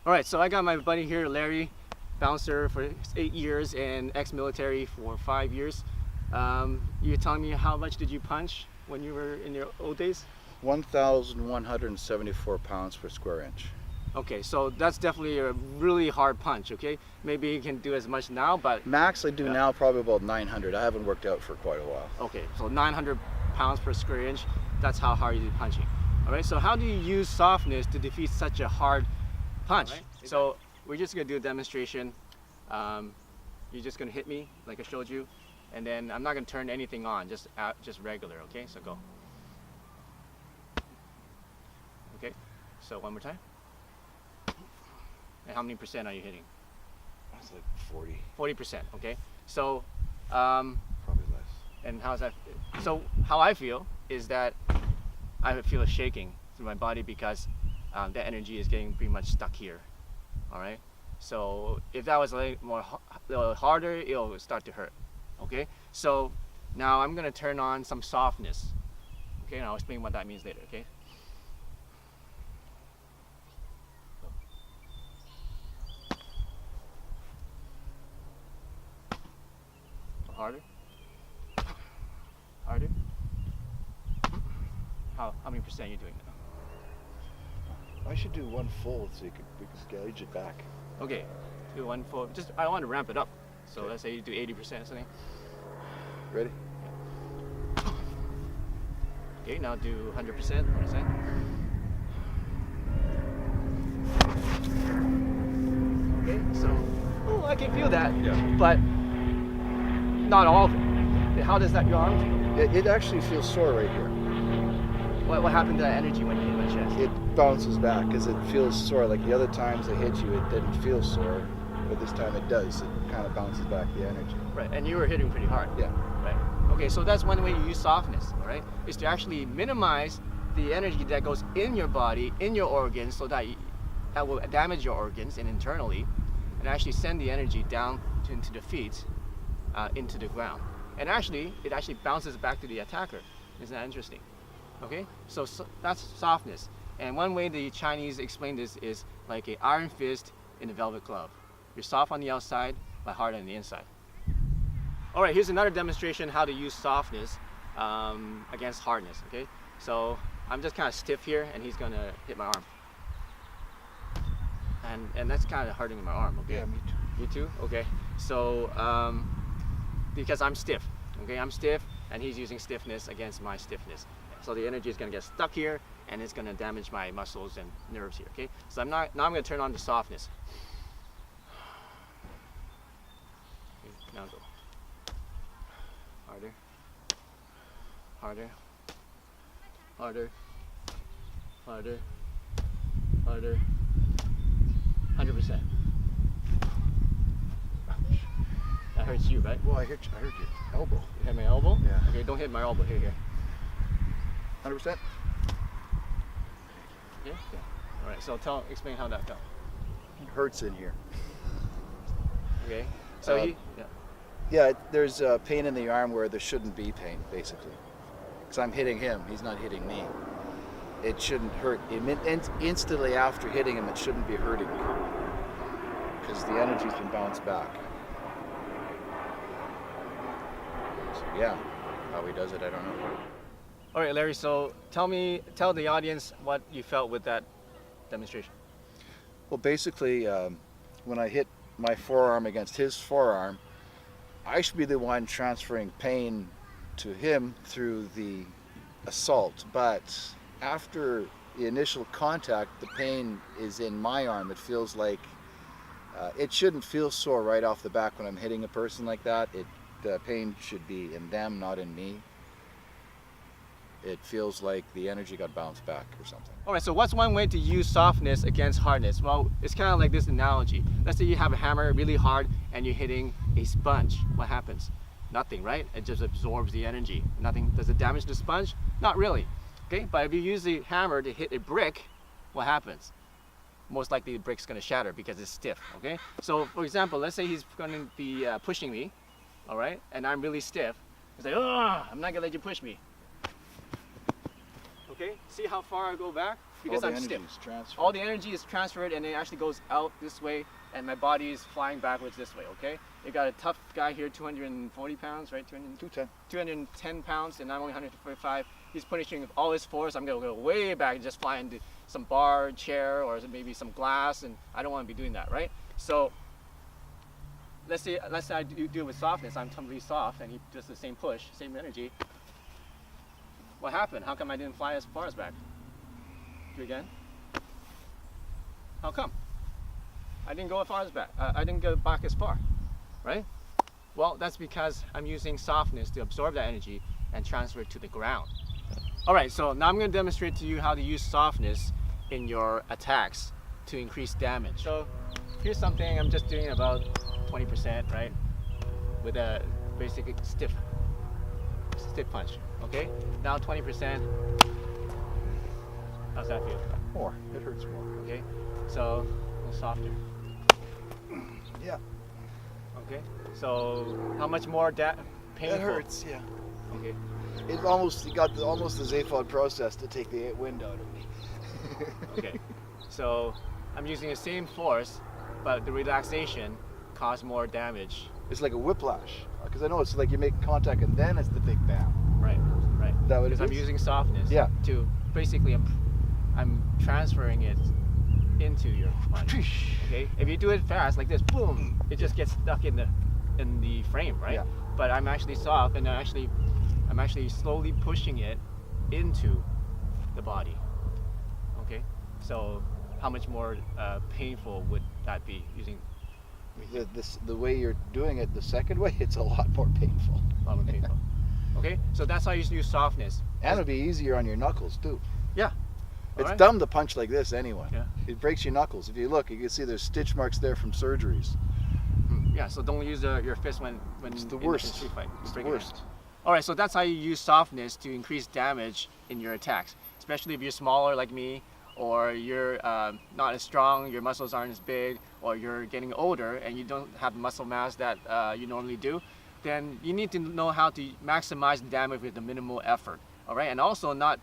All right, so I got my buddy here, Larry, bouncer for 8 years and ex-military for 5 years. You're telling me how much did you punch when you were in your old days? 1,174 pounds per square inch. Okay, so that's definitely a really hard punch, okay? Maybe you can do as much now, but... Max I do now probably about 900. I haven't worked out for quite a while. Okay, so 900 pounds per square inch, that's how hard you do punching. All right, so how do you use softness to defeat such a hard punch? Right. So we're just gonna do a demonstration. You're just gonna hit me like I showed you, and then I'm not gonna turn anything on, just regular, okay? So go. Okay, so one more time. And how many percent are you hitting? That's like 40. 40%, okay? So, probably less. And how's that? So how I feel is that I feel a shaking through my body because the energy is getting pretty much stuck here, all right? So if that was a little harder, it'll start to hurt, okay? So now I'm gonna turn on some softness, okay? And I'll explain what that means later, okay? Harder? Harder? How many percent are you doing now? I should do one fold so we can gauge it back. Okay, do one fold. Just I want to ramp it up. So let's say you do 80% or something. Ready? Yeah. Okay, now do 100%. What is that? Okay, so I can feel that, but not all of it. How does that your arm feel? It actually feels sore right here. What happened to that energy when you hit my chest? It bounces back because it feels sore. Like the other times I hit you, it didn't feel sore, but this time it does. It kind of bounces back the energy. Right, and you were hitting pretty hard. Yeah. Right. Okay, so that's one way to use softness, all right? Is to actually minimize the energy that goes in your body, in your organs, so that that will damage your organs and internally, and actually send the energy down into the feet, into the ground. And actually, it actually bounces back to the attacker. Isn't that interesting? Okay, so that's softness. And one way the Chinese explain this is like an iron fist in a velvet glove. You're soft on the outside, but hard on the inside. All right, here's another demonstration how to use softness against hardness, okay? So I'm just kind of stiff here, and he's gonna hit my arm. And that's kind of hurting my arm, okay? Yeah, me too. You too? Okay. So, because I'm stiff, okay? I'm stiff, and he's using stiffness against my stiffness. So the energy is gonna get stuck here, and it's gonna damage my muscles and nerves here, okay? So now I'm gonna turn on the softness. Okay, now go. Harder. Harder. Harder. Harder. Harder. 100%. That hurts you, right? Well, I hurt your elbow. You hit my elbow? Yeah. Okay, don't hit my elbow. Here. 100%? Yeah? Yeah. All right, so explain how that felt. It hurts in here. Okay. So Yeah, there's pain in the arm where there shouldn't be pain, basically. Because I'm hitting him, he's not hitting me. It shouldn't hurt. Instantly after hitting him, it shouldn't be hurting because the energy's been bounced back. So yeah, how he does it, I don't know. All right, Larry, so tell the audience what you felt with that demonstration. Well, basically, when I hit my forearm against his forearm, I should be the one transferring pain to him through the assault, but after the initial contact, the pain is in my arm. It feels like it shouldn't feel sore right off the back when I'm hitting a person like that. The pain should be in them, not in me. It feels like the energy got bounced back or something. All right, so what's one way to use softness against hardness? Well, it's kind of like this analogy. Let's say you have a hammer really hard and you're hitting a sponge. What happens? Nothing, right? It just absorbs the energy. Nothing. Does it damage the sponge? Not really. Okay, but if you use the hammer to hit a brick, what happens? Most likely the brick's going to shatter because it's stiff, okay? So, for example, let's say he's going to be pushing me, all right? And I'm really stiff. He's like, oh, I'm not going to let you push me. Okay, see how far I go back? because all I'm the stiff. energy is transferred. All the energy is transferred and it actually goes out this way, and my body is flying backwards this way, okay? You got a tough guy here, 240 pounds, right? 210 pounds, and I'm only 145. He's pushing with all his force. I'm gonna go way back and just fly into some bar, chair, or maybe some glass, and I don't want to be doing that, right? So let's say I do it with softness. I'm totally soft, and he does the same push, same energy. What happened? How come I didn't fly as far as back? Do it again. How come? I didn't go as far as back. I didn't go back as far, right? Well, that's because I'm using softness to absorb that energy and transfer it to the ground. All right, so now I'm going to demonstrate to you how to use softness in your attacks to increase damage. So here's something I'm just doing about 20%, right? With a basic stiff punch, okay? Now 20%. How's that feel? More. It hurts more. Okay, so a little softer. Yeah. Okay, so how much more painful? It hurts, yeah. Okay. It almost, you got almost the Zaphod process to take the wind out of me. Okay, so I'm using the same force, but the relaxation caused more damage. It's like a whiplash, because I know it's like you make contact and then it's the big bam. Right, right. That what it because I'm is? using softness. Yeah. To basically, I'm transferring it into your body. Okay. If you do it fast like this, boom, it just gets stuck in the frame, right? Yeah. But I'm actually soft, and I'm actually slowly pushing it into the body. Okay. So how much more painful would that be using? The way you're doing it, the second way, it's a lot more painful. A lot more painful. Okay. So that's how you use softness. And it'll be easier on your knuckles too. Yeah. It's Alright. dumb to punch like this anyway. Yeah. It breaks your knuckles. If you look, you can see there's stitch marks there from surgeries. Yeah. So don't use your fist when It's the in worst. a street fight. It's the Break your hand. worst. All right. So that's how you use softness to increase damage in your attacks, especially if you're smaller like me, or you're not as strong, your muscles aren't as big, or you're getting older and you don't have the muscle mass that you normally do. Then you need to know how to maximize the damage with the minimal effort. All right, and also not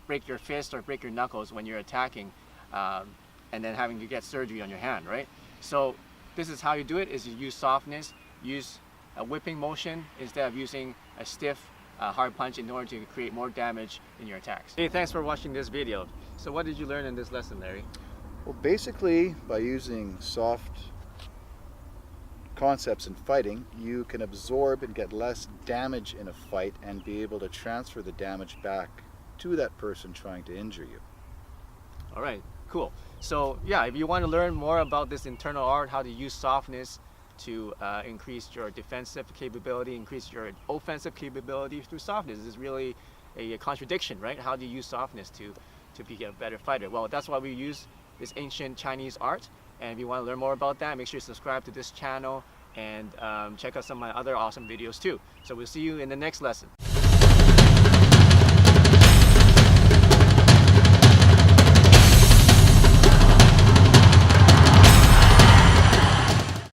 break your fist or break your knuckles when you're attacking, and then having to get surgery on your hand, right? So this is how you do it: is you use softness, use a whipping motion instead of using a stiff, hard punch in order to create more damage in your attacks. Hey, thanks for watching this video. So what did you learn in this lesson, Larry? Well, basically, by using soft concepts in fighting, you can absorb and get less damage in a fight and be able to transfer the damage back to that person trying to injure you. All right, cool. So yeah, if you want to learn more about this internal art, how to use softness to increase your defensive capability, increase your offensive capability through softness, is really a contradiction, right? How do you use softness to be a better fighter? Well, that's why we use this ancient Chinese art. And if you want to learn more about that, make sure you subscribe to this channel and check out some of my other awesome videos too. So we'll see you in the next lesson.